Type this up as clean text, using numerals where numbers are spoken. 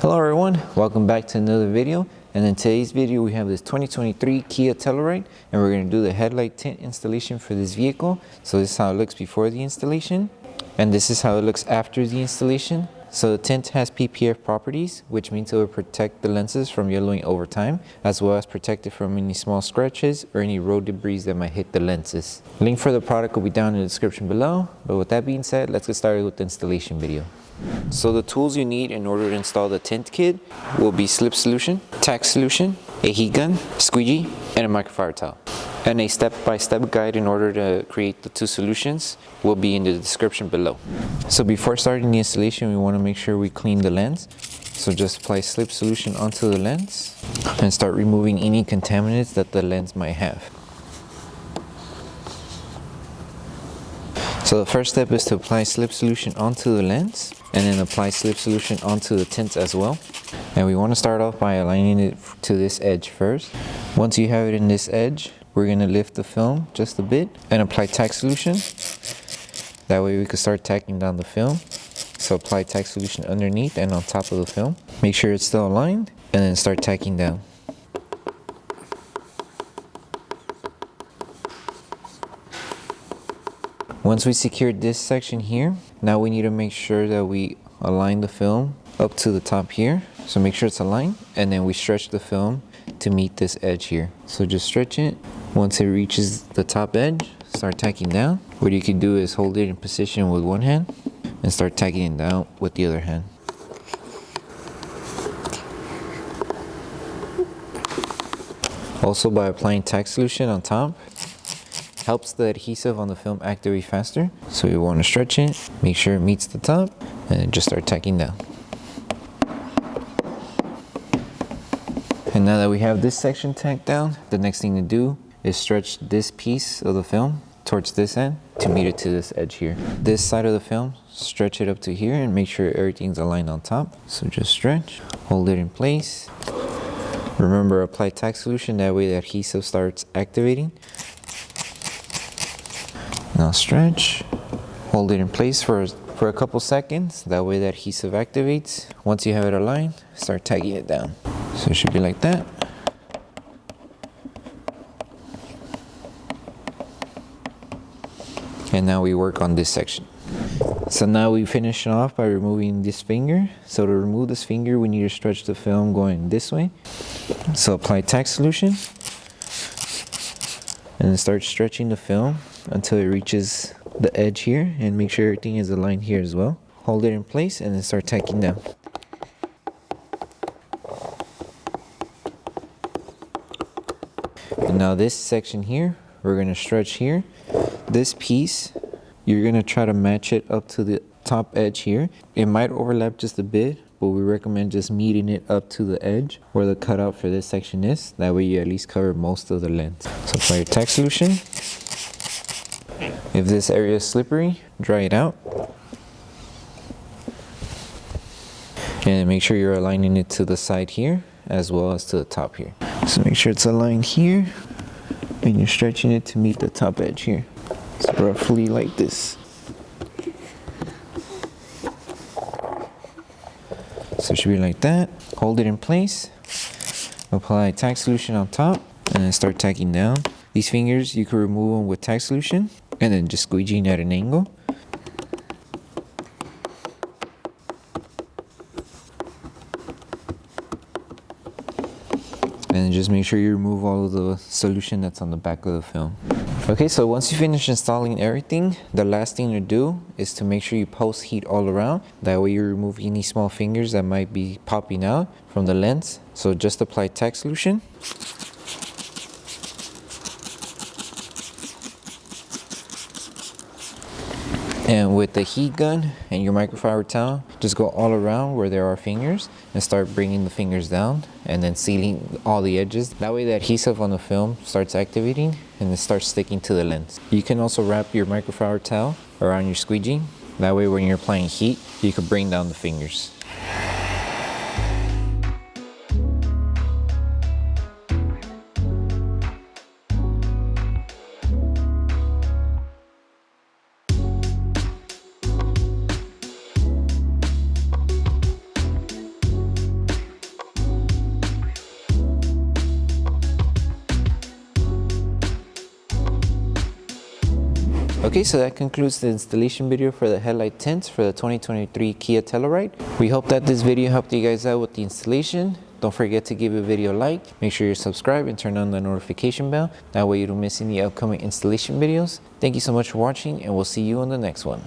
Hello everyone, welcome back to another video. And in today's video we have this 2023 Kia Telluride, and we're going to do the headlight tint installation for this vehicle. So this is how it looks before the installation, and this is how it looks after the installation. So the tint has PPF properties, which means it will protect the lenses from yellowing over time, as well as protect it from any small scratches or any road debris that might hit the lenses. Link for the product will be down in the description below. But with that being said, let's get started with the installation video. So the tools you need in order to install the tint kit will be Slip Solution, Tack Solution, a heat gun, squeegee, and a microfiber towel. And a step-by-step guide in order to create the two solutions will be in the description below. So before starting the installation, we want to make sure we clean the lens. So just apply Slip Solution onto the lens and start removing any contaminants that the lens might have. So the first step is to apply Slip Solution onto the lens, and then apply Slip Solution onto the tints as well. And we want to start off by aligning it to this edge first. Once you have it in this edge, we're going to lift the film just a bit and apply Tack Solution. That way we can start tacking down the film. So apply Tack Solution underneath and on top of the film. Make sure it's still aligned, and then start tacking down. Once we secured this section here, now we need to make sure that we align the film up to the top here. So make sure it's aligned, and then we stretch the film to meet this edge here. So just stretch it. Once it reaches the top edge, start tacking down. What you can do is hold it in position with one hand and start tacking it down with the other hand. Also, by applying Tack Solution on top, helps the adhesive on the film activate faster. So we want to stretch it, make sure it meets the top, and just start tacking down. And now that we have this section tacked down, the next thing to do is stretch this piece of the film towards this end to meet it to this edge here. This side of the film, stretch it up to here and make sure everything's aligned on top. So just stretch, hold it in place. Remember, apply Tack Solution, that way the adhesive starts activating. Now stretch, hold it in place for a couple seconds, that way the adhesive activates. Once you have it aligned, start tagging it down. So it should be like that. And now we work on this section. So now we finish off by removing this finger. So to remove this finger, we need to stretch the film going this way. So apply Tack Solution and then start stretching the film until it reaches the edge here, and make sure everything is aligned here as well. Hold it in place and then start tacking down. And now this section here, we're going to stretch here. This piece, you're going to try to match it up to the top edge here. It might overlap just a bit, but we recommend just meeting it up to the edge where the cutout for this section is. That way you at least cover most of the lens. So apply your Tack Solution. If this area is slippery, dry it out. And make sure you're aligning it to the side here as well as to the top here. So make sure it's aligned here, and you're stretching it to meet the top edge here. So roughly like this. So it should be like that. Hold it in place. Apply Tack Solution on top and then start tacking down. These fingers, you can remove them with Tack Solution and then just squeegeeing at an angle. And just make sure you remove all of the solution that's on the back of the film. Okay, so once you finish installing everything, the last thing to do is to make sure you post heat all around. That way you remove any small fingers that might be popping out from the lens. So just apply Tack Solution. And with the heat gun and your microfiber towel, just go all around where there are fingers and start bringing the fingers down and then sealing all the edges. That way the adhesive on the film starts activating and it starts sticking to the lens. You can also wrap your microfiber towel around your squeegee. That way when you're applying heat, you can bring down the fingers. Okay, so that concludes the installation video for the headlight tints for the 2023 Kia Telluride. We hope that this video helped you guys out with the installation. Don't forget to give a video a like, make sure you're subscribed and turn on the notification bell. That way you don't miss any upcoming installation videos. Thank you so much for watching, and we'll see you on the next one.